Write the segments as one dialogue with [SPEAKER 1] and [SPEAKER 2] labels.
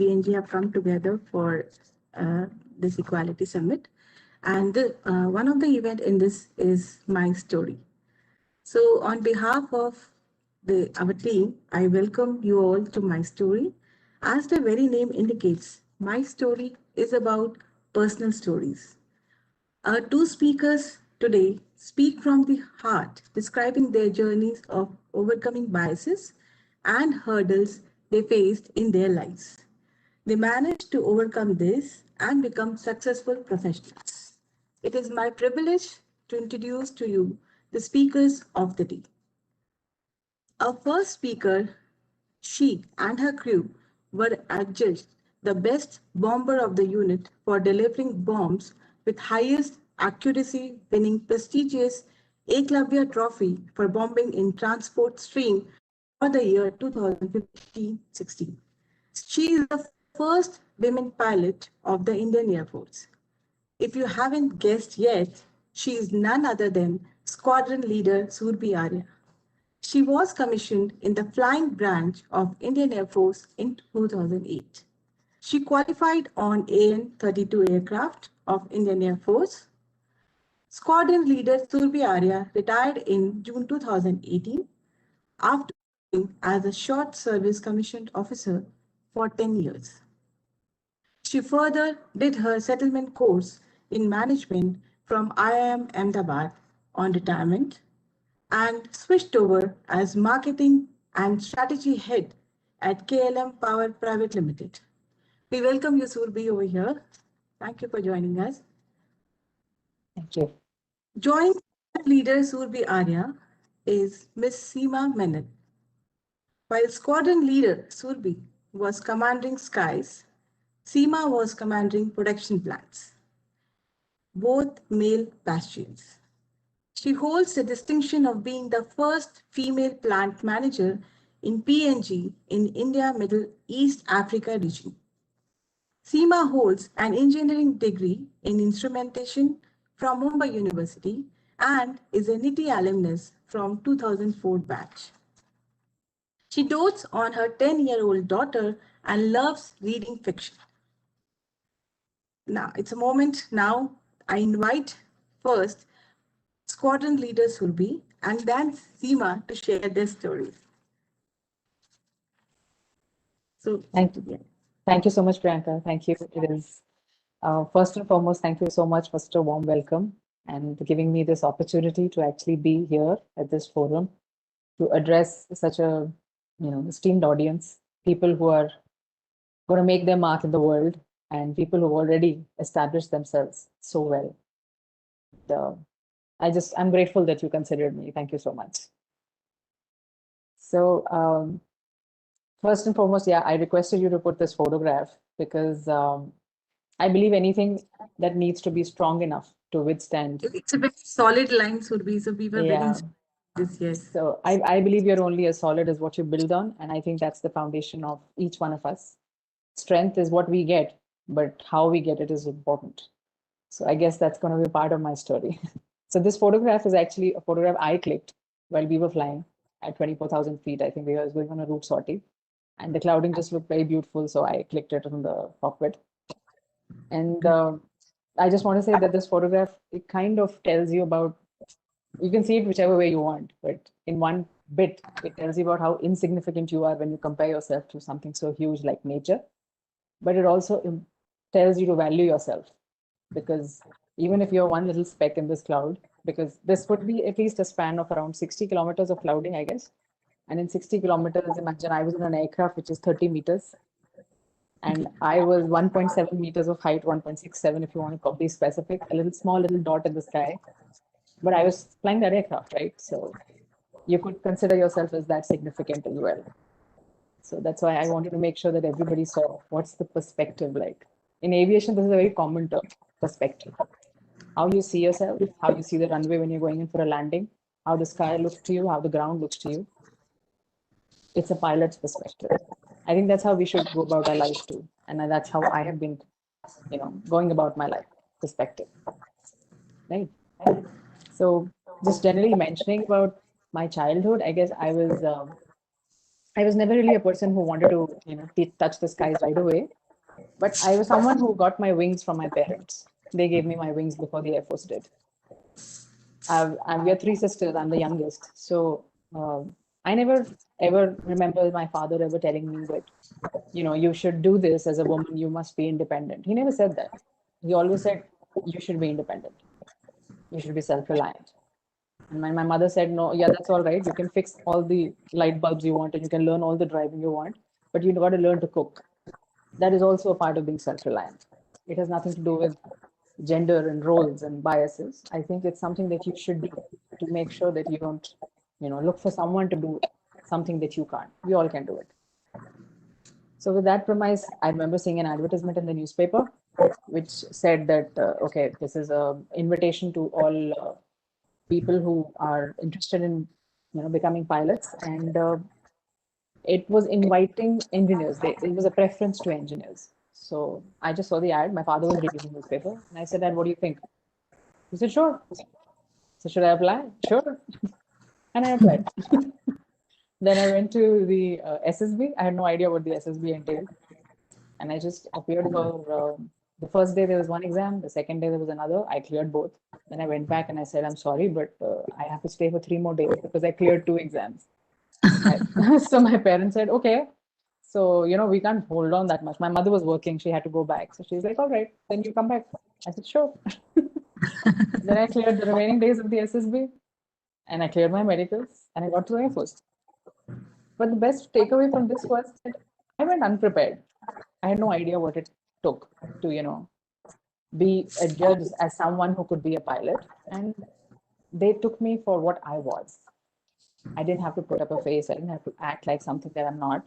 [SPEAKER 1] P&G have come together for this Equality Summit. And one of the event in this is My Story. So on behalf of our team, I welcome you all to My Story. As the very name indicates, My Story is about personal stories. Our two speakers today speak from the heart, describing their journeys of overcoming biases and hurdles they faced in their lives. They managed to overcome this and become successful professionals. It is my privilege to introduce to you the speakers of the day. Our first speaker, she and her crew were adjudged the best bomber of the unit for delivering bombs with highest accuracy, winning prestigious Eklavya Trophy for bombing in transport stream for the year 2015-16. She is the first women pilot of the Indian Air Force. If you haven't guessed yet, she is none other than Squadron Leader Surbhi Arya. She was commissioned in the flying branch of Indian Air Force in 2008. She qualified on AN-32 aircraft of Indian Air Force. Squadron leader Surbhi Arya retired in June 2018 after serving as a short service commissioned officer for 10 years. She further did her settlement course in management from IIM Ahmedabad on retirement and switched over as marketing and strategy head at KLM Power Private Limited. We welcome you, Surbhi, over here. Thank you for joining us.
[SPEAKER 2] Thank you.
[SPEAKER 1] Joining leader Surbhi Arya is Miss Seema Menon. While squadron leader Surbhi was commanding skies, Seema was commanding production plants, both male bastions. She holds the distinction of being the first female plant manager in P&G in India Middle East Africa region. Seema holds an engineering degree in instrumentation from Mumbai University and is a NITIE alumnus from 2004 batch. She dotes on her 10-year-old daughter and loves reading fiction. Now, it's a moment now. I invite first Squadron Leader Surbhi and then Seema to share their stories. So,
[SPEAKER 2] Thank you. Thank you so much, Priyanka. Thank you. It is first and foremost, thank you so much for such a warm welcome and giving me this opportunity to actually be here at this forum to address such a esteemed audience, people who are going to make their mark in the world and people who already established themselves so well. I'm grateful that you considered me. Thank you so much. So first and foremost, yeah, I requested you to put this photograph because I believe anything that needs to be strong enough to withstand.
[SPEAKER 1] It's a very solid line, Surbhi, so we were very inspired this, yes.
[SPEAKER 2] So I believe you're only as solid as what you build on, and I think that's the foundation of each one of us. Strength is what we get, but how we get it is important. So I guess that's going to be part of my story. So this photograph is actually a photograph I clicked while we were flying at 24,000 feet. I think we were going on a route sortie, and the clouding just looked very beautiful, so I clicked it on the cockpit. And I just want to say that this photograph, it kind of tells you about, you can see it whichever way you want, but in one bit, it tells you about how insignificant you are when you compare yourself to something so huge like nature. But it also tells you to value yourself, because even if you're one little speck in this cloud, because this would be at least a span of around 60 kilometers of clouding, I guess. And in 60 kilometers, imagine I was in an aircraft which is 30 meters. And I was 1.7 meters of height, 1.67 if you want to be specific, a little small little dot in the sky. But I was flying that aircraft, right? So you could consider yourself as that significant as well. So that's why I wanted to make sure that everybody saw what's the perspective like. In aviation, this is a very common term, perspective. How you see yourself, how you see the runway when you're going in for a landing, how the sky looks to you, how the ground looks to you. It's a pilot's perspective. I think that's how we should go about our life too. And that's how I have been, going about my life, perspective. Right? So just generally mentioning about my childhood, I guess I was I was never really a person who wanted to, touch the skies right away. But I was someone who got my wings from my parents. They gave me my wings before the Air Force did. We are three sisters. I'm the youngest. So I never ever remember my father ever telling me that, you should do this as a woman. You must be independent. He never said that. He always said, you should be independent. You should be self-reliant. And my mother said, no, yeah, that's all right. You can fix all the light bulbs you want and you can learn all the driving you want, but you've got to learn to cook. That is also a part of being self-reliant. It has nothing to do with gender and roles and biases. I think it's something that you should do to make sure that you don't, look for someone to do something that you can't. We all can do it. So with that premise, I remember seeing an advertisement in the newspaper which said that, okay, this is a invitation to all people who are interested in, becoming pilots, and it was inviting engineers. It was a preference to engineers. So I just saw the ad. My father was reading the newspaper, and I said, "Dad, what do you think?" He said, "Sure." So should I apply? Sure. And I applied. Then I went to the SSB. I had no idea what the SSB entailed, and I just appeared for the first day there was one exam. The second day there was another. I cleared both. Then I went back and I said, "I'm sorry, but I have to stay for 3 more days because I cleared 2 exams." So my parents said, okay, so, we can't hold on that much. My mother was working. She had to go back. So she's like, all right, then you come back. I said, sure. Then I cleared the remaining days of the SSB and I cleared my medicals and I got to the Air Force. But the best takeaway from this was that I went unprepared. I had no idea what it took to, be judged as someone who could be a pilot. And they took me for what I was. I didn't have to put up a face. I didn't have to act like something that I'm not.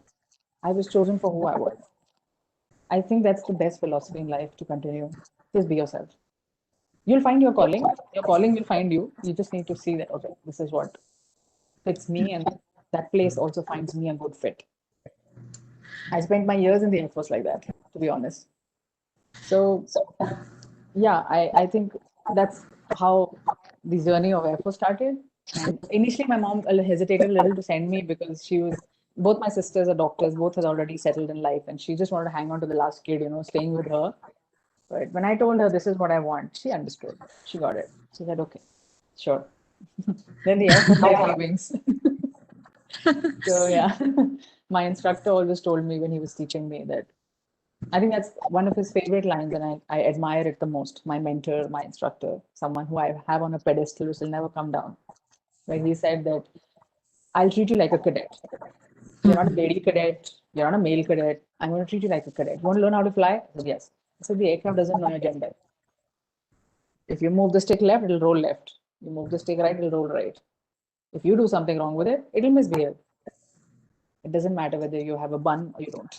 [SPEAKER 2] I was chosen for who I was. I think that's the best philosophy in life to continue. Just be yourself. You'll find your calling. Your calling will find you. You just need to see that, okay, this is what fits me, and that place also finds me a good fit. I spent my years in the Air Force like that, to be honest. So, yeah, I think that's how the journey of Air Force started. And initially, my mom hesitated a little to send me because both my sisters are doctors, both had already settled in life, and she just wanted to hang on to the last kid, staying with her. But when I told her this is what I want, she understood. She got it. She said, okay, sure. Then the Air Force gave me wings. So, yeah, my instructor always told me when he was teaching me that I think that's one of his favorite lines, and I admire it the most. My mentor, my instructor, someone who I have on a pedestal which will never come down, where he said that I'll treat you like a cadet. You're not a lady cadet, you're not a male cadet. I'm going to treat you like a cadet. You want to learn how to fly? I said, yes. I said, the aircraft doesn't know your gender. If you move the stick left, it'll roll left. You move the stick right, it'll roll right. If you do something wrong with it, it'll misbehave. It doesn't matter whether you have a bun or you don't.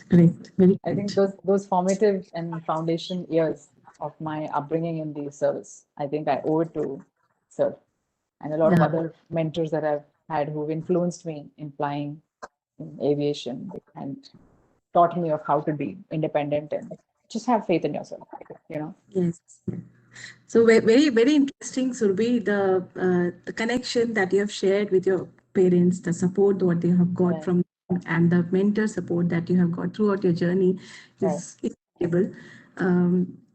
[SPEAKER 1] Great, very
[SPEAKER 2] I think
[SPEAKER 1] great.
[SPEAKER 2] those formative and foundation years of my upbringing in the service, I think I owe it to Sir and a lot of
[SPEAKER 1] Yeah.
[SPEAKER 2] other mentors that I've had who've influenced me in flying, in aviation, and taught me of how to be independent and just have faith in yourself, you know?
[SPEAKER 1] Yes. So very, very interesting, Surbhi, the connection that you have shared with your parents, the support what you have got
[SPEAKER 2] Right,
[SPEAKER 1] from them, and the mentor support that you have got throughout your journey
[SPEAKER 2] right.
[SPEAKER 1] is incredible.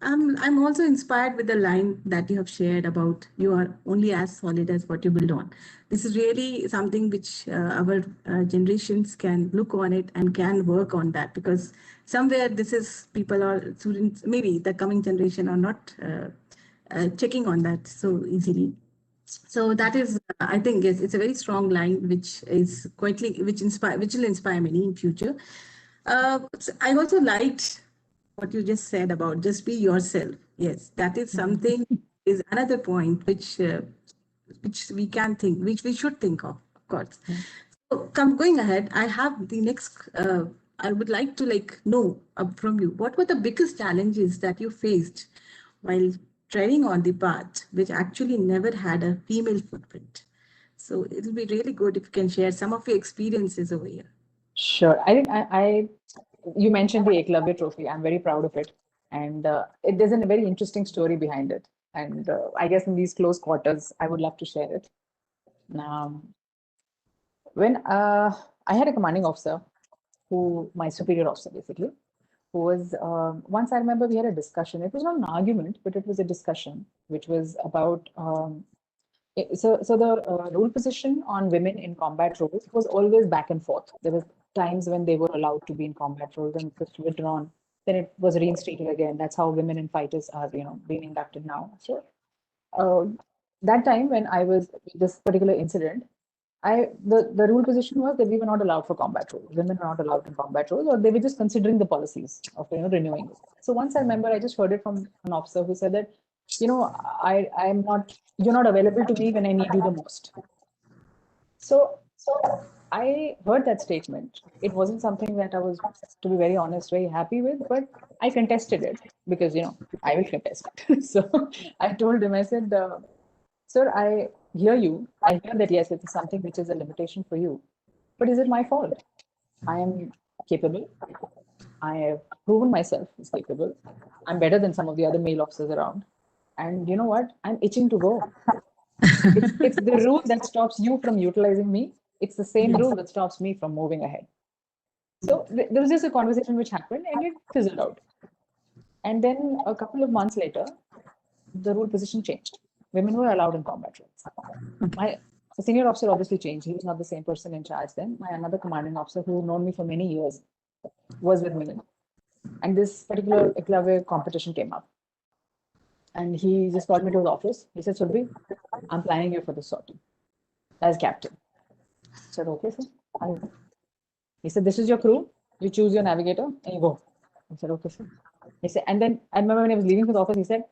[SPEAKER 1] I'm also inspired with the line that you have shared about you are only as solid as what you build on. This is really something which our generations can look on it and can work on that, because somewhere this is people or students, maybe the coming generation are not checking on that so easily. So that is, I think, yes, it's a very strong line, which is which will inspire many in future. So I also liked what you just said about just be yourself. Yes, that is something, is another point which we can think, which we should think of course. So come going ahead, I have the next. I would like to know from you, what were the biggest challenges that you faced while treading on the path which actually never had a female footprint. So it'll be really good if you can share some of your experiences over here.
[SPEAKER 2] Sure. I think you mentioned the Eklavya Trophy. I'm very proud of it. And there's a very interesting story behind it. And I guess in these close quarters, I would love to share it. Um, When I had a commanding officer, who my superior officer basically, who was once I remember we had a discussion. It was not an argument, but it was a discussion which was about. So the role position on women in combat roles was always back and forth. There was times when they were allowed to be in combat roles and it was withdrawn. Then it was reinstated again. That's how women in fighters are, being inducted now. So uh, that time when I was this particular incident, the rule position was that we were not allowed for combat roles. Women were not allowed in combat roles, or they were just considering the policies of renewing it. So once I remember, I just heard it from an officer who said that, I'm not, you're not available to me when I need you the most. So I heard that statement. It wasn't something that I was, to be very honest, very happy with, but I contested it because, I will contest it. So I told him, I said, sir, I hear you. I hear that, yes, it's something which is a limitation for you. But is it my fault? I am capable. I have proven myself as capable. I'm better than some of the other male officers around. And you know what? I'm itching to go. It's the rule that stops you from utilizing me. It's the same rule that stops me from moving ahead. So there was just a conversation which happened and it fizzled out. And then a couple of months later, the rule position changed. Women were allowed in combat roles. My senior officer obviously changed. He was not the same person in charge then. My another commanding officer who had known me for many years was with me. And this particular Eklavya competition came up. And he just called me to his office. He said, Surbhi, I'm planning you for this sortie as captain. I said, okay, sir. He said, this is your crew. You choose your navigator and you go. I said, okay, sir. He said, and then I remember when I was leaving for the office, he said,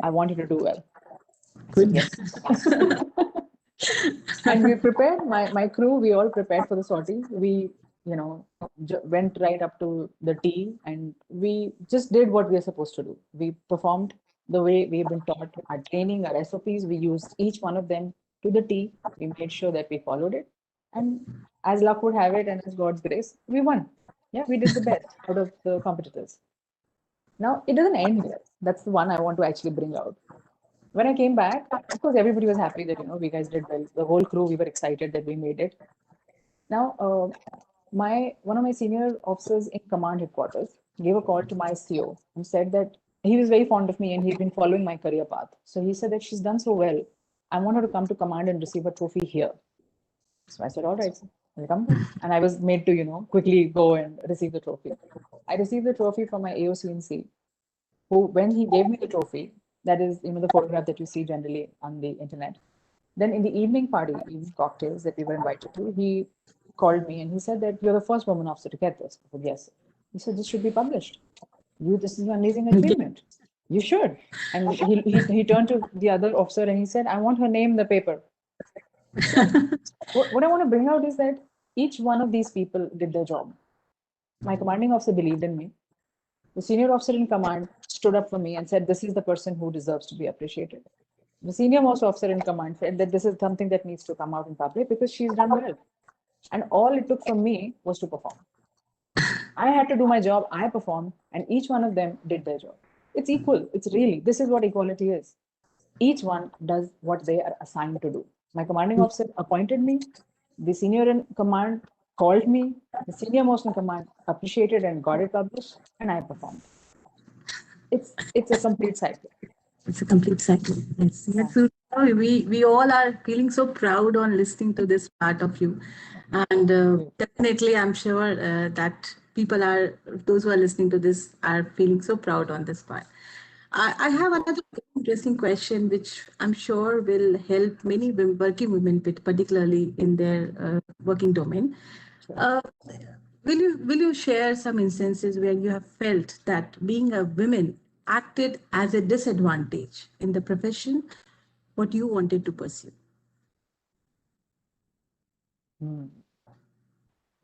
[SPEAKER 2] I want you to do well. I said, yes. And we prepared, my crew, we all prepared for the sortie. We, went right up to the T and we just did what we are supposed to do. We performed the way we've been taught, our training, our SOPs. We used each one of them to the T. We made sure that we followed it. And as luck would have it and as God's grace, we won. Yeah, we did the best out of the competitors. Now, it doesn't end there. That's the one I want to actually bring out. When I came back, of course, everybody was happy that, we guys did well. The whole crew, we were excited that we made it. Now, one of my senior officers in command headquarters gave a call to my CO and said that he was very fond of me and he'd been following my career path. So he said that she's done so well. I want her to come to command and receive a trophy here. So I said, all right, I'll come then. And I was made to, quickly go and receive the trophy. I received the trophy from my AOC&C, who, when he gave me the trophy, that is, the photograph that you see generally on the internet. Then in the evening party, evening cocktails that we were invited to, he called me and he said that you're the first woman officer to get this. I said, yes. He said, this should be published. This is an amazing achievement. You should. And he turned to the other officer and he said, I want her name in the paper. So what I want to bring out is that each one of these people did their job. My commanding officer believed in me. The senior officer in command stood up for me and said, this is the person who deserves to be appreciated. The senior most officer in command said that this is something that needs to come out in public because she's done well. And all it took from me was to perform. I had to do my job, I performed, and each one of them did their job. It's equal. It's really, this is what equality is. Each one does what they are assigned to do. My commanding officer appointed me. The senior in command called me. The senior most in command appreciated and got it published, and I performed. It's a complete cycle.
[SPEAKER 1] It's a complete cycle. Yes.
[SPEAKER 2] Yeah.
[SPEAKER 1] So we all are feeling so proud on listening to this part of you, and definitely I'm sure that those who are listening to this are feeling so proud on this part. I have another interesting question, which I'm sure will help many working women, particularly in their working domain. Uh, will you share some instances where you have felt that being a woman acted as a disadvantage in the profession, what you wanted to pursue?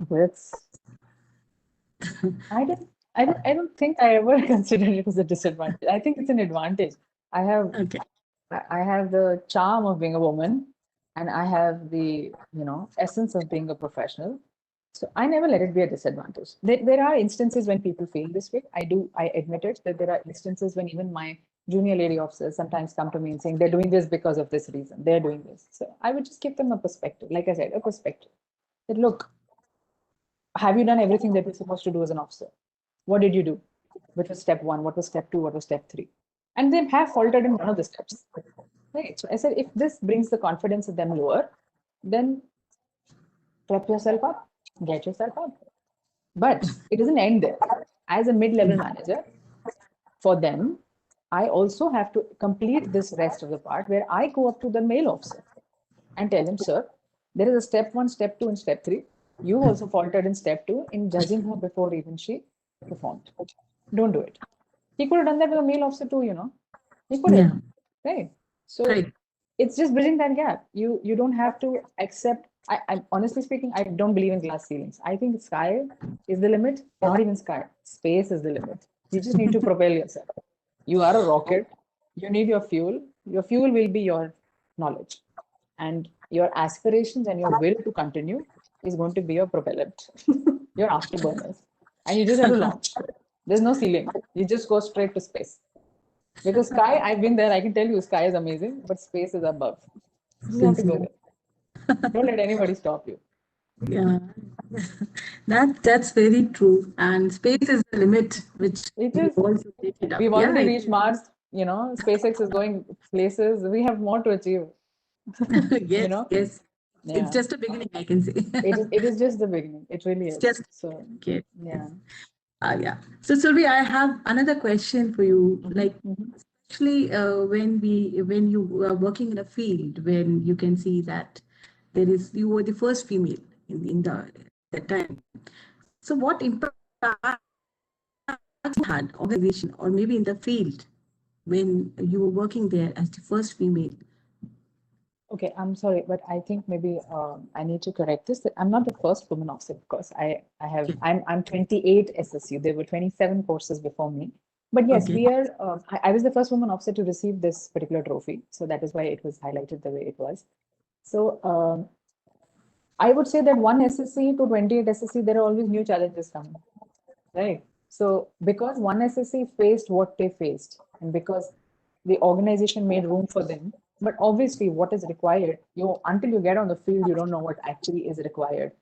[SPEAKER 2] That's I don't think I ever considered it as a disadvantage. I think it's an advantage. I have
[SPEAKER 1] Okay.
[SPEAKER 2] I have the charm of being a woman and I have the, essence of being a professional. So I never let it be a disadvantage. There are instances when people feel this way. I admit it, that there are instances when even my junior lady officers sometimes come to me and saying they're doing this because of this reason. They're doing this. So I would just give them a perspective. Like I said, a perspective. that, look, have you done everything that you're supposed to do as an officer? What did you do? Which was step 1? What was step 2? What was step 3? And they have faltered in one of the steps. Right. So I said, if this brings the confidence of them lower, then prep yourself up, get yourself up. But it doesn't end there. As a mid-level manager, for them, I also have to complete this rest of the part where I go up to the male officer and tell him, sir, there is a step 1, step 2, and step 3. You also faltered in step 2 in judging her before even she performed. Don't do it. He could have done that with a male officer too, you know. He could have, right? So it's just bridging that gap. You don't have to accept. I honestly speaking, I don't believe in glass ceilings. I think sky is the limit. Not even sky. Space is the limit. You just need to propel yourself. You are a rocket. You need your fuel. Your fuel will be your knowledge, and your aspirations and your will to continue is going to be your propellant, your afterburners, and you just have to launch. There's no ceiling. You just go straight to space. Because sky, I've been there. I can tell you, sky is amazing, but space is above. You just have to go there. Don't let anybody stop you.
[SPEAKER 1] Yeah, that's very true. And space is the limit, which
[SPEAKER 2] it is. We've already reached Mars. You know, SpaceX is going places. We have more to achieve.
[SPEAKER 1] Yes, you know? Yes. Yeah. It's just a beginning, I can say.
[SPEAKER 2] It is just the beginning. It really is.
[SPEAKER 1] Just
[SPEAKER 2] so.
[SPEAKER 1] Okay.
[SPEAKER 2] Yeah.
[SPEAKER 1] Yeah. So, Surbhi, I have another question for you. Like, especially when you are working in a field when you can see that you were the first female in that time. So, what impact had organization or maybe in the field when you were working there as the first female?
[SPEAKER 2] Okay, I'm sorry, but I think maybe I need to correct this. I'm not the first woman officer, of course. I'm 28 SSU. There were 27 courses before me. But yes, we are. I was the first woman officer to receive this particular trophy, so that is why it was highlighted the way it was. So I would say that 1 SSC to 28 SSC, there are always new challenges coming, right? So because 1 SSC faced what they faced, and because the organization made room for them, but obviously what is required, until you get on the field, you don't know what actually is required.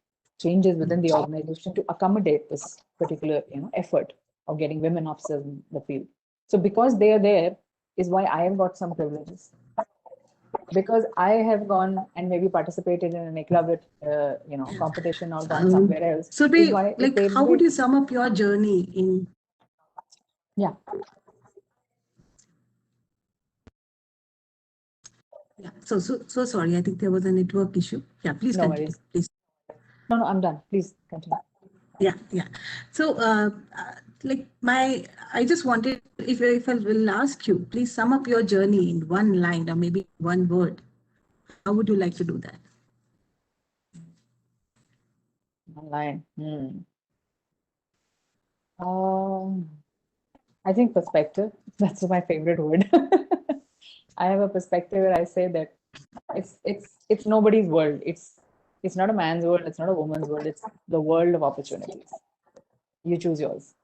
[SPEAKER 2] Changes within the organization to accommodate this particular effort of getting women officers in the field. So because they are there is why I have got some privileges. Because I have gone and maybe participated in an ECLA competition or gone somewhere else.
[SPEAKER 1] So, how would you sum up your journey in?
[SPEAKER 2] Yeah.
[SPEAKER 1] Yeah. So sorry. I think there was a network issue. Yeah. Please continue.
[SPEAKER 2] Worries.
[SPEAKER 1] Please.
[SPEAKER 2] No, I'm done. Please continue.
[SPEAKER 1] Yeah. So, I just wanted, if I will ask you, please sum up your journey in one line or maybe one word. How would you like to do that?
[SPEAKER 2] One line. I think perspective. That's my favorite word. I have a perspective where I say that it's nobody's world. It's not a man's world. It's not a woman's world. It's the world of opportunities. You choose yours.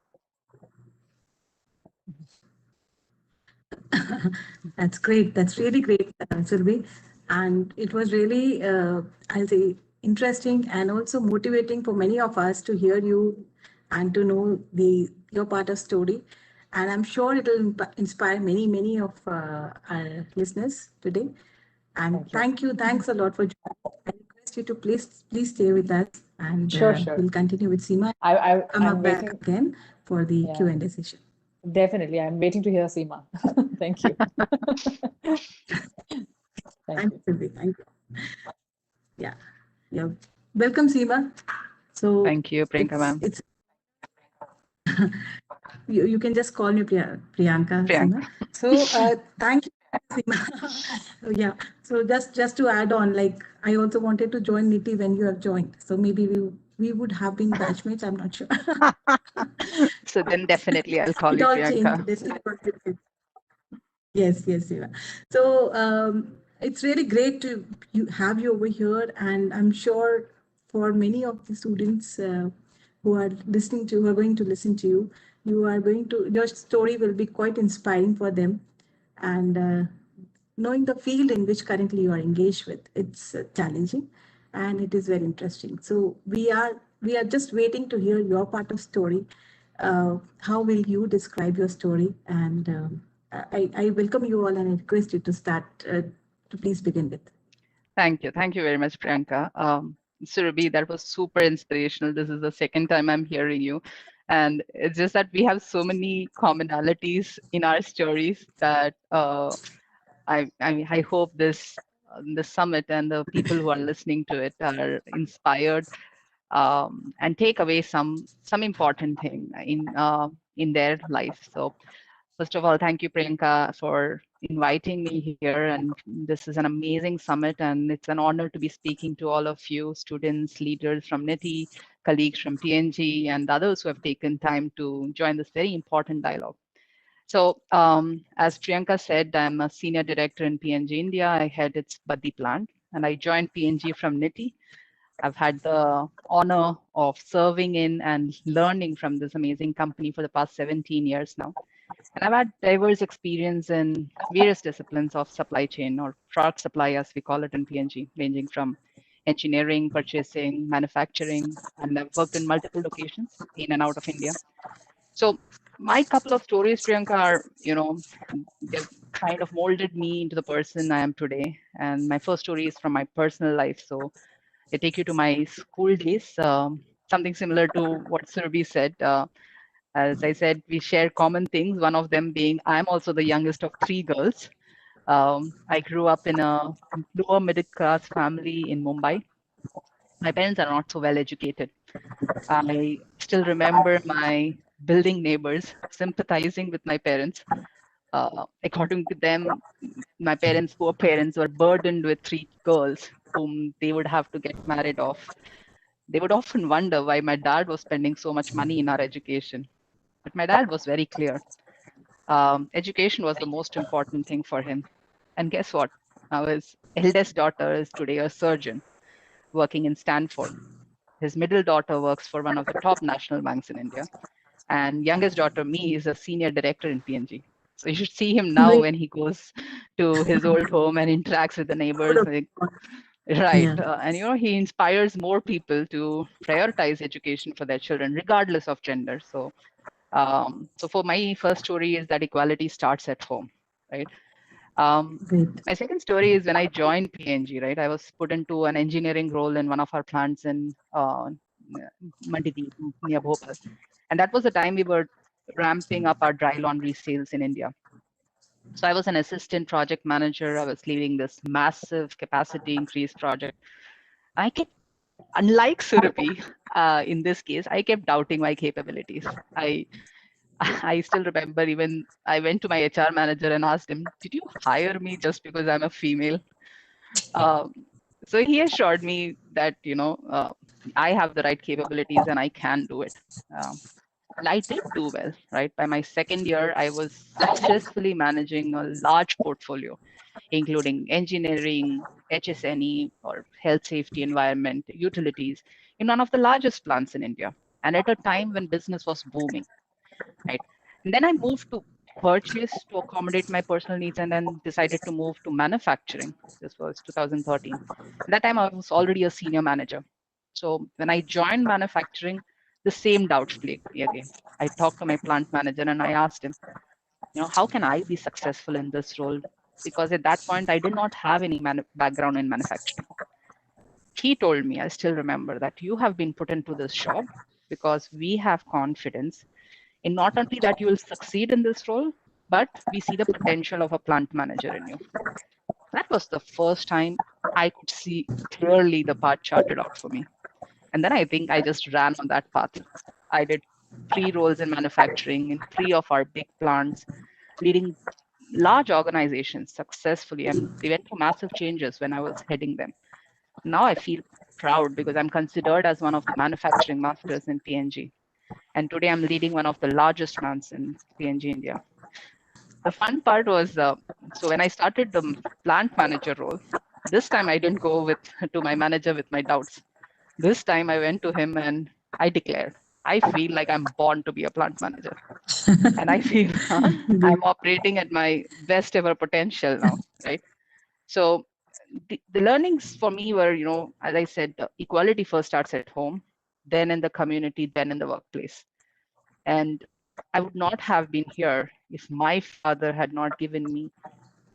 [SPEAKER 1] That's great. That's really great, Surbhi. And it was really, I'll say, interesting and also motivating for many of us to hear you and to know your part of story. And I'm sure it will inspire many of our listeners today. And thank you. Thanks a lot for joining. I request you to please stay with us, and
[SPEAKER 2] sure.
[SPEAKER 1] We'll continue with Seema.
[SPEAKER 2] I'm
[SPEAKER 1] back again for the Q&A session.
[SPEAKER 2] Definitely. I'm waiting to hear Seema. Thank you.
[SPEAKER 1] Thank you. Thank you. Yeah. Welcome, Seema. So
[SPEAKER 3] thank you, Priyanka ma'am.
[SPEAKER 1] You can just call me Priyanka. Seema. So thank you, Seema. Yeah. So just to add on, like I also wanted to join NITIE when you have joined. So maybe we would have been batchmates. I'm not sure.
[SPEAKER 3] So then definitely I'll call you Priyanka.
[SPEAKER 1] Yes, Seema. So it's really great to have you over here, and I'm sure for many of the students who are going to listen to you, your story will be quite inspiring for them, and knowing the field in which currently you are engaged with, it's challenging, and it is very interesting. So we are just waiting to hear your part of story. How will you describe your story? And I welcome you all and I request you to start. To please begin with.
[SPEAKER 3] Thank you. Thank you very much, Priyanka. Surbhi, that was super inspirational. This is the second time I'm hearing you. And it's just that we have so many commonalities in our stories that I hope this summit and the people who are listening to it are inspired and take away some important thing in their life. So first of all, thank you, Priyanka, for inviting me here. And this is an amazing summit, and it's an honor to be speaking to all of you, students, leaders from NITIE, colleagues from P&G, and others who have taken time to join this very important dialogue. So, as Priyanka said, I'm a senior director in P&G India. I head its Baddi plant, and I joined P&G from NITIE. I've had the honor of serving in and learning from this amazing company for the past 17 years now. And I've had diverse experience in various disciplines of supply chain or product supply, as we call it in P&G, ranging from engineering, purchasing, manufacturing, and I've worked in multiple locations in and out of India. So my couple of stories, Priyanka, are, they've kind of molded me into the person I am today. And my first story is from my personal life. So they take you to my school days, something similar to what Surbhi said. As I said, we share common things, one of them being I'm also the youngest of three girls. I grew up in a lower middle class family in Mumbai. My parents are not so well educated. I still remember my building neighbors sympathizing with my parents. According to them, my parents, poor parents, were burdened with three girls whom they would have to get married off. They would often wonder why my dad was spending so much money in our education. But my dad was very clear. Education was the most important thing for him. And guess what? Now his eldest daughter is today a surgeon working in Stanford. His middle daughter works for one of the top national banks in India. And youngest daughter, me, is a senior director in P&G. So you should see him now
[SPEAKER 1] Great.
[SPEAKER 3] when he goes to his old home and interacts with the
[SPEAKER 1] Proud
[SPEAKER 3] neighbors.
[SPEAKER 1] of you.
[SPEAKER 3] Right.
[SPEAKER 1] Yeah.
[SPEAKER 3] And he inspires more people to prioritize education for their children, regardless of gender. So for my first story is that equality starts at home, right?
[SPEAKER 1] Great.
[SPEAKER 3] My second story is when I joined P&G, right? I was put into an engineering role in one of our plants in Mandidi near Bhopal. And that was the time we were ramping up our dry laundry sales in India. So I was an assistant project manager. I was leading this massive capacity increase project. I kept, unlike Surabhi, in this case, I kept doubting my capabilities. I still remember even I went to my HR manager and asked him, "Did you hire me just because I'm a female?" Um, so he assured me that I have the right capabilities and I can do it. Um, and I did do well, right? By my second year, I was successfully managing a large portfolio, including engineering, HSNE, or health, safety, environment, utilities, in one of the largest plants in India, and at a time when business was booming, right? And then I moved to purchase to accommodate my personal needs, and then decided to move to manufacturing. This was 2013. At that time, I was already a senior manager. So when I joined manufacturing, the same doubts plagued me again. I talked to my plant manager and I asked him, how can I be successful in this role? Because at that point, I did not have any background in manufacturing. He told me, I still remember, that you have been put into this job because we have confidence in not only that you will succeed in this role, but we see the potential of a plant manager in you. That was the first time I could see clearly the path charted out for me. And then I think I just ran on that path. I did 3 roles in manufacturing in 3 of our big plants, leading large organizations successfully. And they went through massive changes when I was heading them. Now I feel proud because I'm considered as one of the manufacturing masters in P&G. And today I'm leading one of the largest plants in P&G India. The fun part was, so when I started the plant manager role, this time I didn't go to my manager with my doubts. This time I went to him and I declared, I feel like I'm born to be a plant manager. And I feel I'm operating at my best ever potential now, right? So the learnings for me were, as I said, equality first starts at home, then in the community, then in the workplace. And I would not have been here if my father had not given me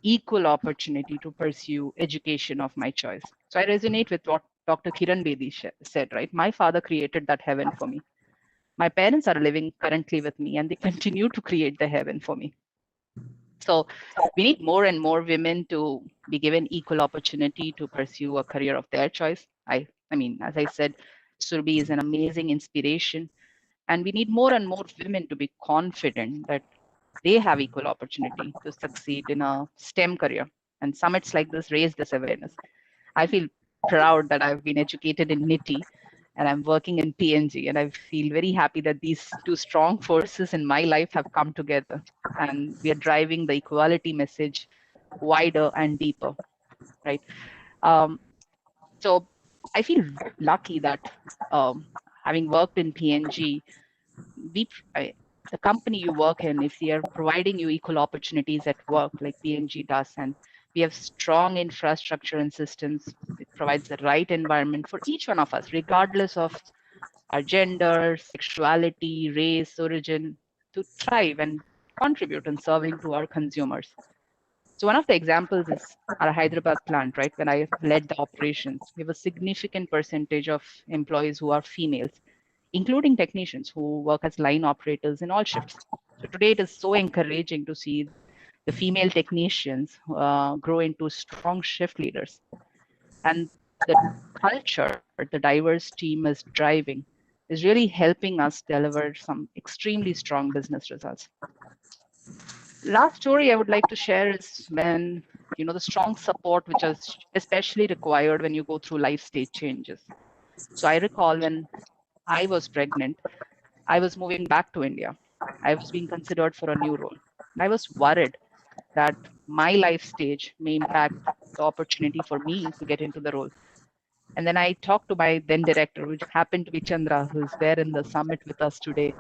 [SPEAKER 3] equal opportunity to pursue education of my choice. So I resonate with what Dr. Kiran Bedi said, right? My father created that heaven for me. My parents are living currently with me and they continue to create the heaven for me. So we need more and more women to be given equal opportunity to pursue a career of their choice. I mean, as I said, Surbhi is an amazing inspiration, and we need more and more women to be confident that they have equal opportunity to succeed in a STEM career. And summits like this raise this awareness. I feel proud that I've been educated in NITIE and I'm working in P&G, and I feel very happy that these two strong forces in my life have come together, and we are driving the equality message wider and deeper, right? Um, so I feel lucky that having worked in P&G, the company you work in, if they are providing you equal opportunities at work like P&G does, and we have strong infrastructure and systems, it provides the right environment for each one of us, regardless of our gender, sexuality, race, origin, to thrive and contribute in serving to our consumers. So one of the examples is our Hyderabad plant, right? When I led the operations, we have a significant percentage of employees who are females, including technicians who work as line operators in all shifts. So today it is so encouraging to see the female technicians grow into strong shift leaders. And the culture the diverse team is driving is really helping us deliver some extremely strong business results. Last story I would like to share is when, the strong support which is especially required when you go through life stage changes. So I recall when I was pregnant, I was moving back to India. I was being considered for a new role. And I was worried that my life stage may impact the opportunity for me to get into the role. And then I talked to my then director, which happened to be Chandra, who's there in the summit with us today.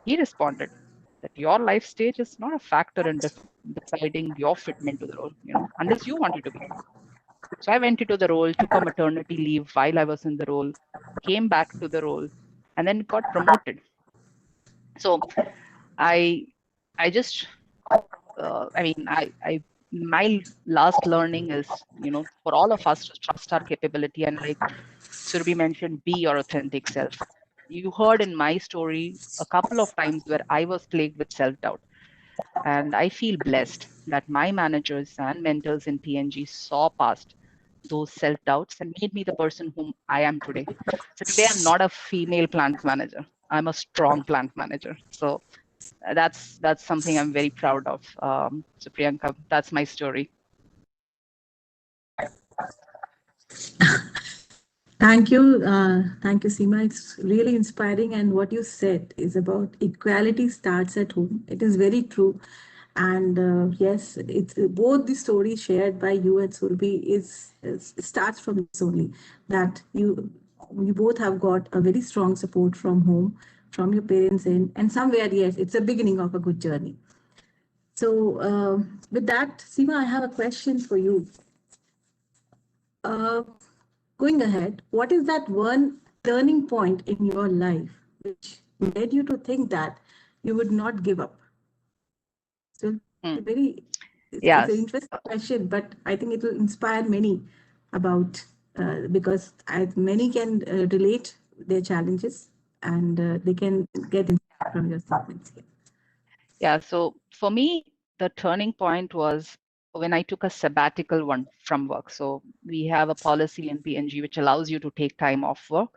[SPEAKER 3] He responded that your life stage is not a factor in deciding your fitment to the role, unless you want it to be. So I went into the role, took a maternity leave while I was in the role, came back to the role, and then got promoted. So I just my last learning is, for all of us to trust our capability and, like Surbhi mentioned, be your authentic self. You heard in my story a couple of times where I was plagued with self-doubt. And I feel blessed that my managers and mentors in P&G saw past those self-doubts and made me the person whom I am today. So today I'm not a female plant manager. I'm a strong plant manager. So that's something I'm very proud of. So Priyanka, that's my story.
[SPEAKER 1] Thank you, Seema. It's really inspiring, and what you said is about equality starts at home. It is very true, and yes, it's both the stories shared by you and Surbhi is starts from this only, that you both have got a very strong support from home, from your parents, and somewhere, yes, it's a beginning of a good journey. So, with that, Seema, I have a question for you. Uh, Going ahead, what is that one turning point in your life which led you to think that you would not give up? So, very, it's an
[SPEAKER 3] Yes.
[SPEAKER 1] interesting question, but I think it will inspire many about because many can relate their challenges, and they can get inspired from your statements here.
[SPEAKER 3] Yeah. So for me, the turning point was when I took a sabbatical one from work. So we have a policy in P&G which allows you to take time off work.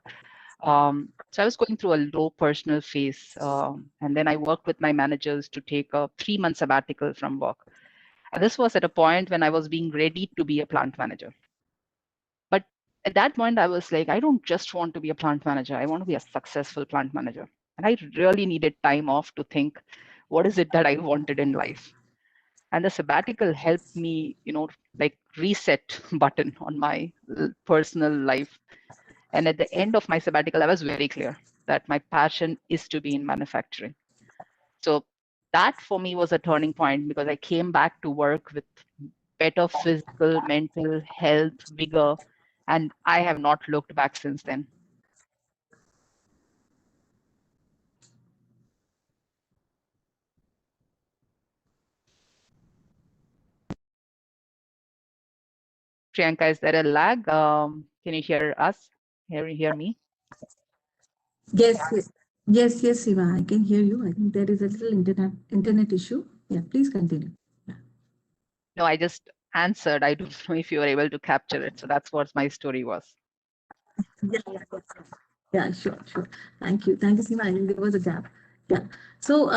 [SPEAKER 3] So I was going through a low personal phase, and then I worked with my managers to take a 3-month sabbatical from work. And this was at a point when I was being ready to be a plant manager. But at that point, I was like, I don't just want to be a plant manager. I want to be a successful plant manager. And I really needed time off to think, what is it that I wanted in life? And the sabbatical helped me, like reset button on my personal life. And at the end of my sabbatical, I was very clear that my passion is to be in manufacturing. So that for me was a turning point because I came back to work with better physical, mental health, vigor, and I have not looked back since then. Priyanka, is there a lag? Can you hear us? Hear me?
[SPEAKER 1] Yes, yes, Seema, I can hear you. I think there is a little internet issue. Yeah, please continue. Yeah.
[SPEAKER 3] No, I just answered. I don't know if you were able to capture it. So that's what my story was.
[SPEAKER 1] Yeah, sure. Thank you, Seema. I think there was a gap. Yeah. So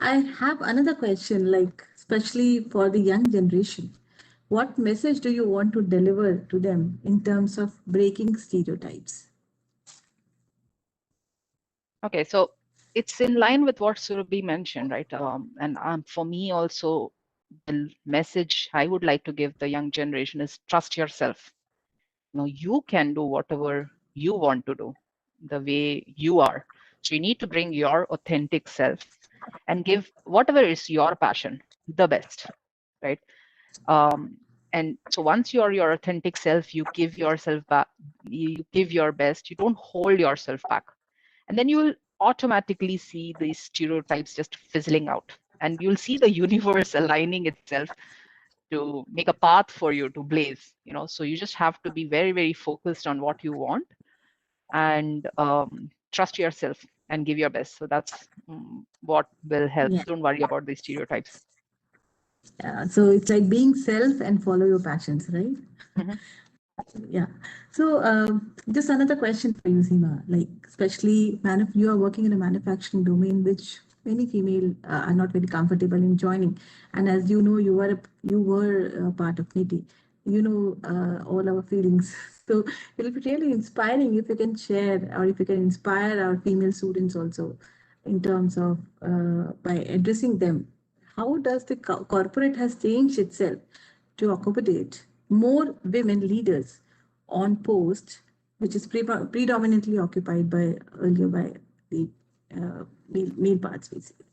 [SPEAKER 1] I have another question, like especially for the young generation. What message do you want to deliver to them in terms of breaking stereotypes?
[SPEAKER 3] Okay, so it's in line with what Surbhi mentioned, right? And for me also, the message I would like to give the young generation is trust yourself. You know, you can do whatever you want to do, the way you are. So you need to bring your authentic self and give whatever is your passion the best, right? And so once you're your authentic self, you give yourself back, you give your best, you don't hold yourself back. And then you will automatically see these stereotypes just fizzling out. And you'll see the universe aligning itself to make a path for you to blaze, you know. So you just have to be very, very focused on what you want and trust yourself and give your best. So that's what will help.
[SPEAKER 1] Yeah.
[SPEAKER 3] Don't worry about these stereotypes.
[SPEAKER 1] So it's like being self and follow your passions, right?
[SPEAKER 3] Mhm.
[SPEAKER 1] Yeah. So just another question for you, Seema. Like, especially you are working in a manufacturing domain, which many female are not very comfortable in joining. And as you know, you were part of NITIE. You know all our feelings. So it'll be really inspiring if you can share, or if you can inspire our female students also, in terms of by addressing them. How does the corporate has changed itself to accommodate more women leaders on post, which is predominantly occupied by earlier by the male parts, basically.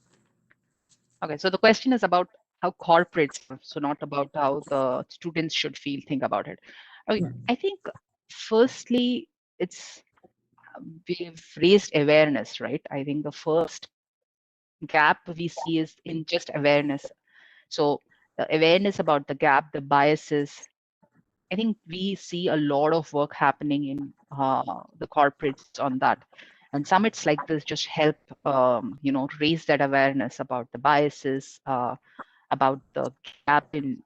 [SPEAKER 3] Okay, so the question is about how corporates, so not about how the students should think about it. Okay,
[SPEAKER 1] Yeah.
[SPEAKER 3] I think firstly, it's we've raised awareness, right? I think the first gap we see is in just awareness. So the awareness about the gap, the biases, I think we see a lot of work happening in the corporates on that. And summits like this just help, raise that awareness about the biases, about the gap in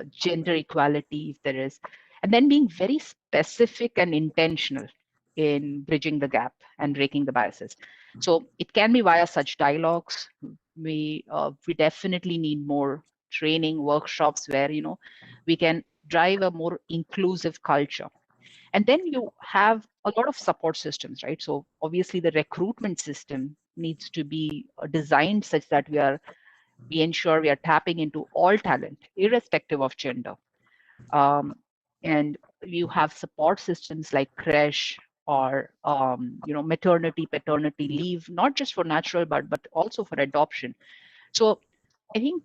[SPEAKER 3] gender equality, if there is, and then being very specific and intentional in bridging the gap and breaking the biases. So it can be via such dialogues. We definitely need more training workshops where we can drive a more inclusive culture. And then you have a lot of support systems, right? So obviously the recruitment system needs to be designed such that we ensure we are tapping into all talent, irrespective of gender. And you have support systems like creche or maternity, paternity leave, not just for natural but also for adoption. So I think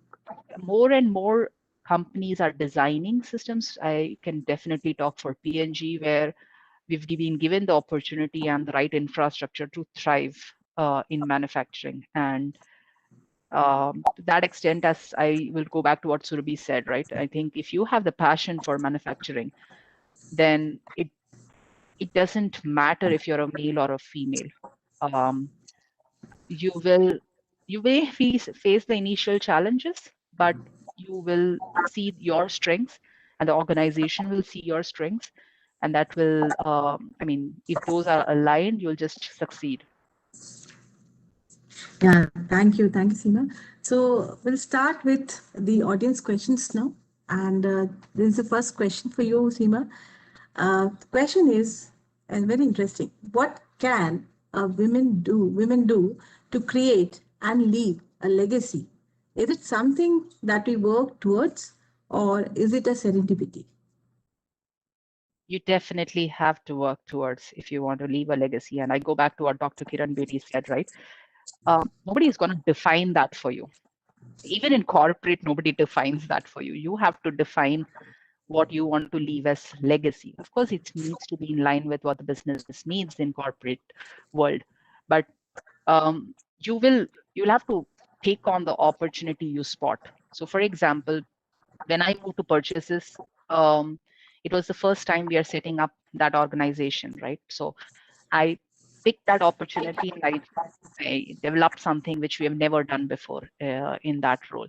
[SPEAKER 3] more and more companies are designing systems. I can definitely talk for P&G, where we've been given the opportunity and the right infrastructure to thrive in manufacturing. And to that extent, as I will go back to what Surbhi said, right? I think if you have the passion for manufacturing, then it doesn't matter if you're a male or a female. Um, you will you may face the initial challenges, but you will see your strengths, and the organization will see your strengths, and that will, if those are aligned, you'll just succeed.
[SPEAKER 1] Yeah, thank you, Seema. So we'll start with the audience questions now. And this is the first question for you, Seema. The question is, and very interesting. What can women do to create and leave a legacy? Is it something that we work towards, or is it a serendipity?
[SPEAKER 3] You definitely have to work towards if you want to leave a legacy. And I go back to what Dr. Kiran Bedi said, right? Nobody is going to define that for you. Even in corporate, nobody defines that for you. You have to define what you want to leave as legacy. Of course, it needs to be in line with what the business needs in corporate world, but um, you'll have to take on the opportunity you spot. So, for example, when I moved to purchases, it was the first time we are setting up that organization, right? So I picked that opportunity and I developed something which we have never done before in that role.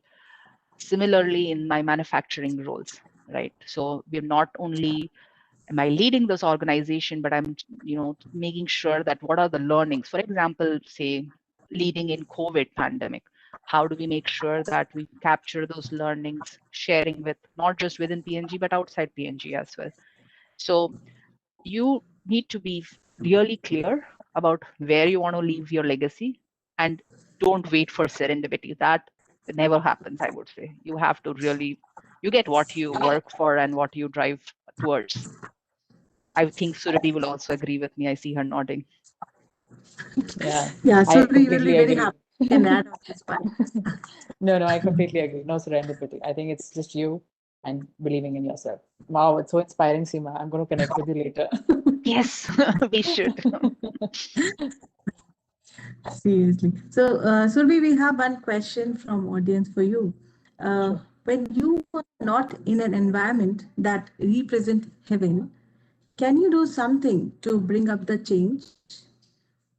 [SPEAKER 3] Similarly, in my manufacturing roles, right? So we're not only am I leading this organization, but I'm, making sure that what are the learnings. For example, say leading in COVID pandemic, how do we make sure that we capture those learnings, sharing with not just within P&G but outside P&G as well. So you need to be really clear about where you want to leave your legacy, and don't wait for serendipity. That never happens, I would say. You have to really, you get what you work for and what you drive towards. I think Surabhi will also agree with me. I see her nodding.
[SPEAKER 2] Yeah,
[SPEAKER 1] Yeah,
[SPEAKER 2] I
[SPEAKER 1] so we will be
[SPEAKER 2] completely
[SPEAKER 1] very
[SPEAKER 2] agree.
[SPEAKER 1] happy you can add on this part.
[SPEAKER 2] No, I completely agree. No serendipity. I think it's just you and believing in yourself. Wow, it's so inspiring, Seema. I'm going to connect with you later.
[SPEAKER 3] Yes, we should.
[SPEAKER 1] Seriously. So, Surbhi, we have one question from audience for you.
[SPEAKER 2] Sure.
[SPEAKER 1] When you are not in an environment that represent heaven, can you do something to bring up the change?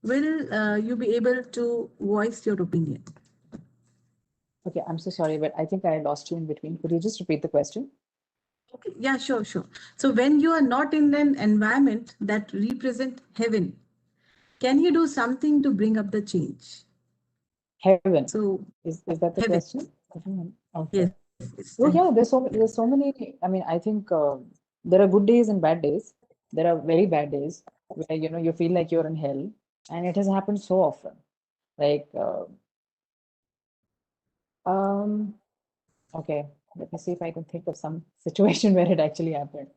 [SPEAKER 1] Will you be able to voice your opinion?
[SPEAKER 2] Okay, I'm so sorry, but I think I lost you in between. Could you just repeat the question?
[SPEAKER 1] Okay, yeah, sure, sure. So when you are not in an environment that represent heaven, can you do something to bring up the change?
[SPEAKER 2] Heaven.
[SPEAKER 1] So
[SPEAKER 2] Is that the
[SPEAKER 1] heaven,
[SPEAKER 2] question? Okay.
[SPEAKER 1] yes, it's the
[SPEAKER 2] Oh yeah, there's so many. I mean, I think there are good days and bad days. There are very bad days where you feel like you're in hell, and it has happened so often. Like, um, okay, let me see if I can think of some situation where it actually happened.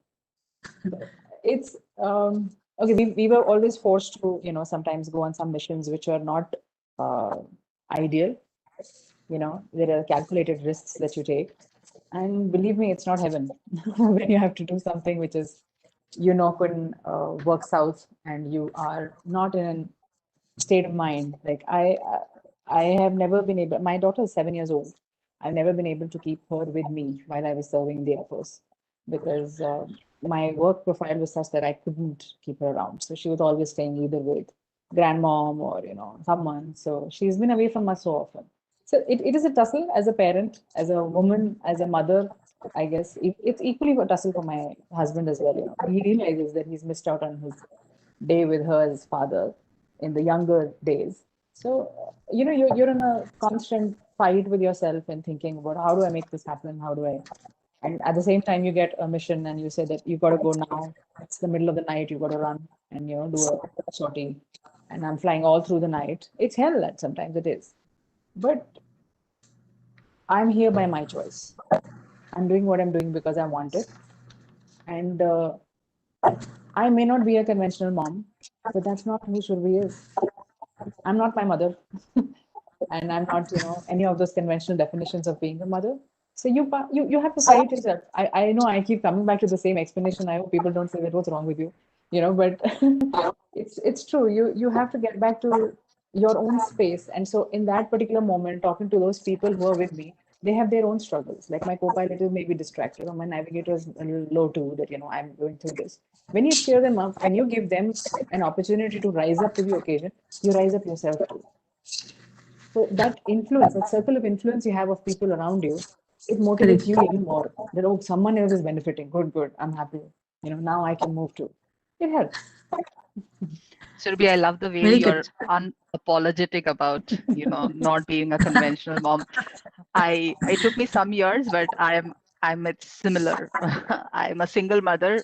[SPEAKER 2] It's okay. We were always forced to sometimes go on some missions which are not uh, ideal. There are calculated risks that you take. And believe me, it's not heaven when you have to do something which is, couldn't work out and you are not in a state of mind. Like I have never been able, my daughter is 7 years old. I've never been able to keep her with me while I was serving in the Air Force because my work profile was such that I couldn't keep her around. So she was always staying either with grandmom or, someone. So she's been away from us so often. So it is a tussle as a parent, as a woman, as a mother. I guess it's equally a tussle for my husband as well. He realizes that he's missed out on his day with her as father in the younger days. So you're in a constant fight with yourself and thinking about how do I make this happen? How do I? And at the same time, you get a mission and you say that you got to go now. It's the middle of the night. You got to run and do a sortie. And I'm flying all through the night. It's hell. That sometimes it is, but I'm here by my choice. I'm doing what I'm doing because I want it. And I may not be a conventional mom, but that's not who Surbhi is. I'm not my mother. And I'm not, any of those conventional definitions of being a mother. So you have to fight yourself. I know I keep coming back to the same explanation. I hope people don't say that what's wrong with you, but it's true. You have to get back to your own space. And so in that particular moment, talking to those people who are with me, they have their own struggles. Like my co-pilot is maybe distracted, or my navigator is a little low too, that I'm going through this. When you cheer them up, when you give them an opportunity to rise up to the occasion, you rise up yourself too. So that influence, that circle of influence you have of people around you, it motivates
[SPEAKER 1] correct.
[SPEAKER 2] you even more. That oh, someone else is benefiting. Good, good. I'm happy. Now I can move too. It helps.
[SPEAKER 3] Surabhi, I love the way
[SPEAKER 1] Very
[SPEAKER 3] you're
[SPEAKER 1] correct.
[SPEAKER 3] unapologetic about, not being a conventional mom. It took me some years, but I'm it's similar. I'm a single mother,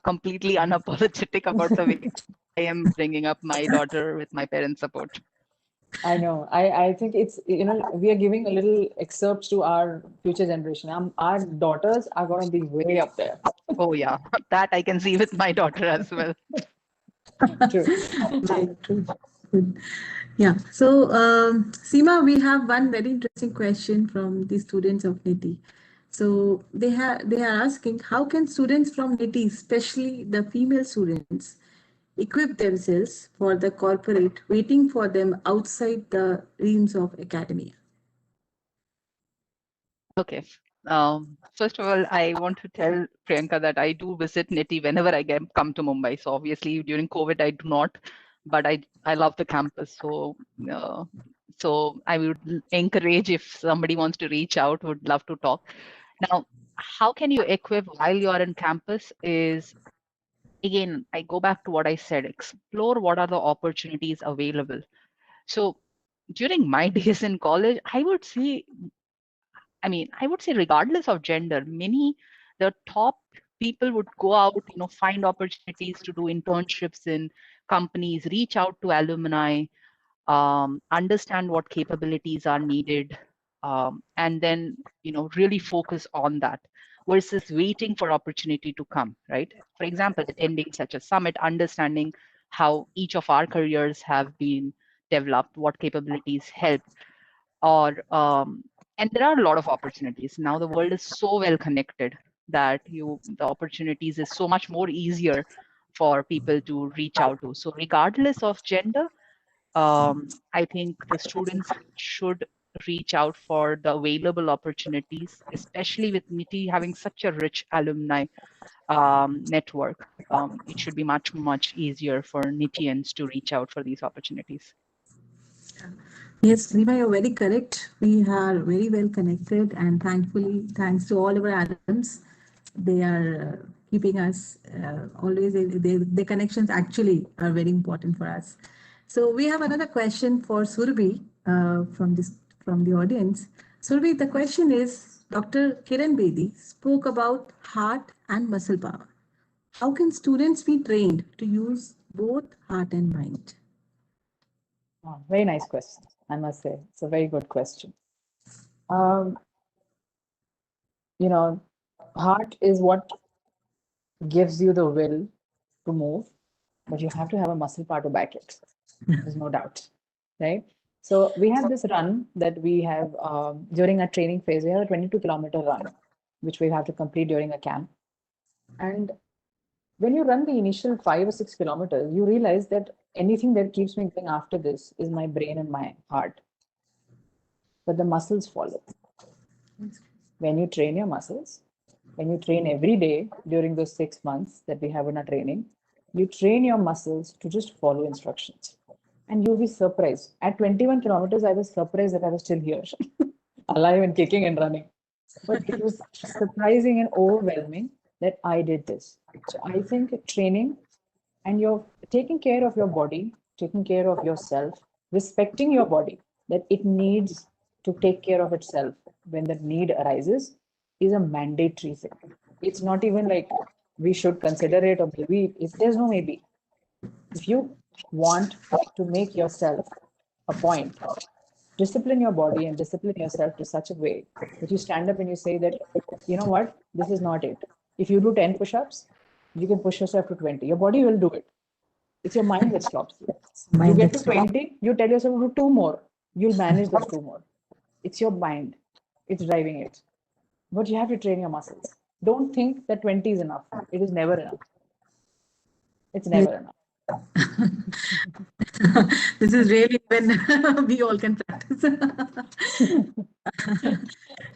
[SPEAKER 3] completely unapologetic about the way I am bringing up my daughter with my parents' support.
[SPEAKER 2] I know. I think it's, we are giving a little excerpts to our future generation. Our daughters are going to be way up there.
[SPEAKER 3] Oh yeah, that I can see with my daughter as well.
[SPEAKER 2] True.
[SPEAKER 1] Very true. Yeah. So, Seema, we have one very interesting question from the students of NITI. So they are asking, how can students from NITI, especially the female students, equip themselves for the corporate waiting for them outside the realms of academia?
[SPEAKER 3] Okay. First of all, I want to tell Priyanka that I do visit NITI whenever I come to Mumbai. So obviously during COVID I do not, but I love the campus. Uh, so I would encourage if somebody wants to reach out, would love to talk. Now, how can you equip while you are in campus is, again, I go back to what I said, explore what are the opportunities available. So during my days in college, I would say regardless of gender, the top people would go out, find opportunities to do internships in companies, reach out to alumni, understand what capabilities are needed, and then, really focus on that versus waiting for opportunity to come, right? For example, attending such a summit, understanding how each of our careers have been developed, what capabilities help, or and there are a lot of opportunities now. The world is so well connected that the opportunities is so much more easier for people to reach out to. So regardless of gender, I think the students should reach out for the available opportunities, especially with NITI having such a rich alumni network. It should be much easier for NITIans to reach out for these opportunities.
[SPEAKER 1] Yes, Seema, you're very correct. We are very well connected, and thankfully, thanks to all our alums, they are keeping us always. The connections actually are very important for us. So we have another question for Surbhi from the audience. Surbhi, the question is: Dr. Kiran Bedi spoke about heart and muscle power. How can students be trained to use both heart and mind?
[SPEAKER 2] Oh, very nice question, I must say. It's a very good question. Um, you know, heart is what gives you the will to move, but you have to have a muscle power to back it. There's no doubt, right? So we have this run that we have during our training phase. We have a 22-kilometer run, which we have to complete during a camp. And when you run the initial 5 or 6 kilometers, you realize that anything that keeps me going after this is my brain and my heart. But the muscles follow. When you train your muscles, when you train every day during those 6 months that we have in our training, you train your muscles to just follow instructions. And you'll be surprised. At 21 kilometers, I was surprised that I was still here, alive and kicking and running. But it was surprising and overwhelming that I did this. So I think training and you're taking care of your body, taking care of yourself, respecting your body, that it needs to take care of itself when the need arises, is a mandatory thing. It's not even like we should consider it or maybe, if there's no maybe. If you want to make yourself a point, discipline your body and discipline yourself to such a way that you stand up and you say that, you know what, this is not it. If you do 10 push-ups, you can push yourself to 20. Your body will do it. It's your mind that stops you. You
[SPEAKER 1] Mind
[SPEAKER 2] get to
[SPEAKER 1] that's
[SPEAKER 2] 20, you tell yourself to do two more. You'll manage those two more. It's your mind. It's driving it. But you have to train your muscles. Don't think that 20 is enough. It is never enough. It's
[SPEAKER 1] yes.
[SPEAKER 2] never enough.
[SPEAKER 1] This is really when we all can practice.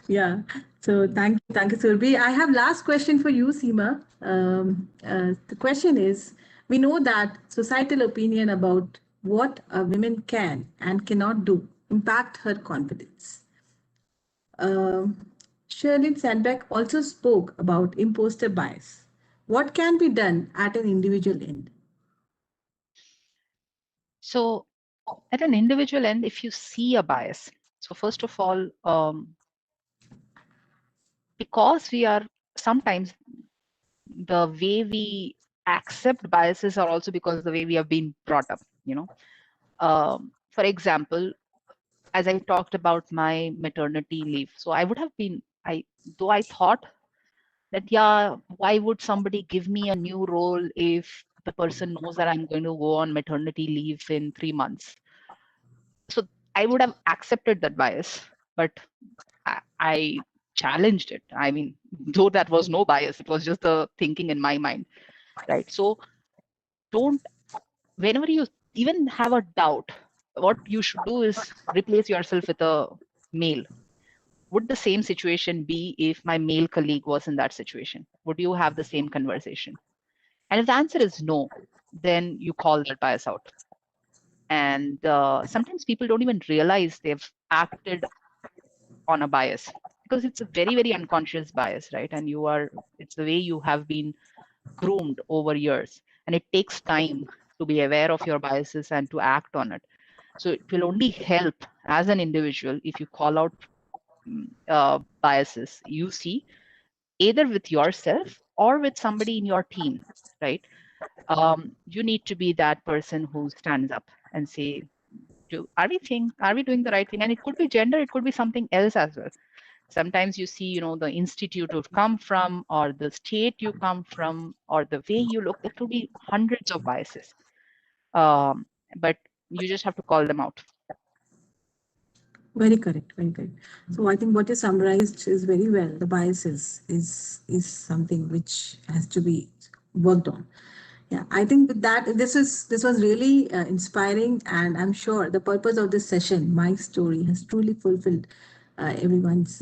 [SPEAKER 1] Yeah. So thank you, Surbhi. I have last question for you, Seema. The question is: we know that societal opinion about what a woman can and cannot do impact her confidence. Shirley Sandbeck also spoke about imposter bias. What can be done at an individual end?
[SPEAKER 3] So at an individual end, if you see a bias, so first of all, because we are sometimes the way we accept biases are also because the way we have been brought up, for example, as I talked about my maternity leave, so I would have been, though I thought that, yeah, why would somebody give me a new role if the person knows that I'm going to go on maternity leave in 3 months. So I would have accepted that bias, but I challenged it. I mean, though that was no bias, it was just the thinking in my mind, right? So don't, whenever you even have a doubt, what you should do is replace yourself with a male. Would the same situation be if my male colleague was in that situation? Would you have the same conversation? And if the answer is no, then you call that bias out. And sometimes people don't even realize they've acted on a bias because it's a very, very unconscious bias, right? And it's the way you have been groomed over years. And it takes time to be aware of your biases and to act on it. So it will only help as an individual if you call out biases you see either with yourself or with somebody in your team, right? You need to be that person who stands up and say, are we doing the right thing? And it could be gender, it could be something else as well. Sometimes you see, the institute you've come from or the state you come from or the way you look, there could be hundreds of biases. But you just have to call them out.
[SPEAKER 1] Very correct, very correct. So I think what you summarized is very well. The biases is something which has to be worked on. Yeah, I think with that, this was really inspiring, and I'm sure the purpose of this session, my story, has truly fulfilled everyone's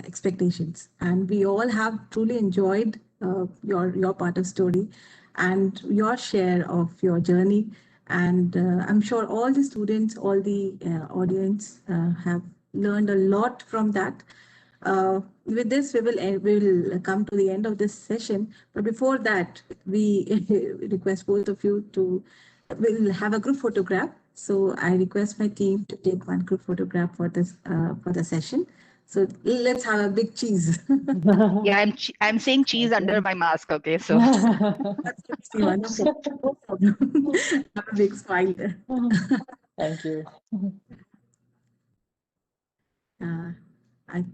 [SPEAKER 1] expectations, and we all have truly enjoyed your part of story and your share of your journey. And I'm sure all the students, all the audience have learned a lot from that. With this, we will come to the end of this session. But before that, we request both of you to we'll have a group photograph. So I request my team to take one group photograph for this for the session. So let's have a big cheese.
[SPEAKER 3] Yeah, I'm saying cheese under my mask. Okay, so
[SPEAKER 1] That's good, Seema. No problem. Have a big smile there.
[SPEAKER 2] Thank you.
[SPEAKER 1] I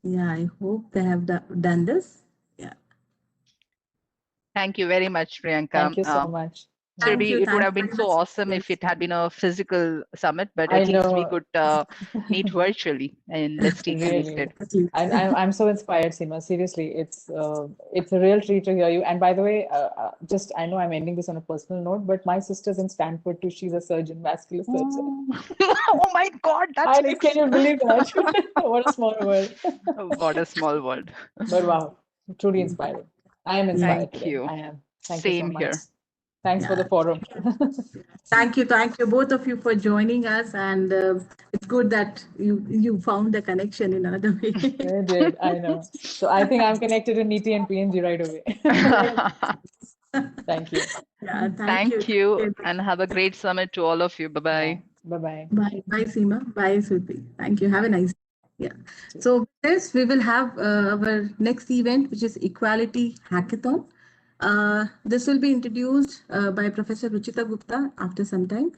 [SPEAKER 1] Yeah, I hope they have done this. Yeah.
[SPEAKER 3] thank you very much, Priyanka.
[SPEAKER 2] Thank you so much.
[SPEAKER 1] Thank you.
[SPEAKER 3] Surbhi, it would
[SPEAKER 1] Thank
[SPEAKER 3] have
[SPEAKER 1] you
[SPEAKER 3] been
[SPEAKER 1] very
[SPEAKER 3] so
[SPEAKER 1] much.
[SPEAKER 3] awesome if it had been a physical summit, but at least we could meet virtually and let's stay
[SPEAKER 2] Really.
[SPEAKER 3] connected.
[SPEAKER 2] I'm so inspired, Seema. Seriously, it's a real treat to hear you. And by the way, just I know I'm ending this on a personal note, but my sister's in Stanford too. She's a surgeon, vascular surgeon.
[SPEAKER 3] Oh my God, that's
[SPEAKER 2] Can you believe that? What a small world.
[SPEAKER 3] what a small world.
[SPEAKER 2] But wow, truly inspiring. I am inspired
[SPEAKER 3] Thank
[SPEAKER 2] today.
[SPEAKER 3] you.
[SPEAKER 2] I am. Thank you so
[SPEAKER 3] Same
[SPEAKER 2] much.
[SPEAKER 3] here.
[SPEAKER 2] Thanks for the forum.
[SPEAKER 1] Thank you, both of you for joining us, and it's good that you found the connection in another way.
[SPEAKER 2] I did, I know. So I think I'm connected to NITIE and P&G right away. Thank you.
[SPEAKER 1] Yeah,
[SPEAKER 3] Thank you, and have a great summit to all of you. Bye bye.
[SPEAKER 2] Bye-bye.
[SPEAKER 1] Bye, Seema. Bye, Surbhi. Thank you. Have a nice day. Yeah. So with this, we will have our next event, which is Equality Hackathon. This will be introduced by Professor Ruchita Gupta after some time.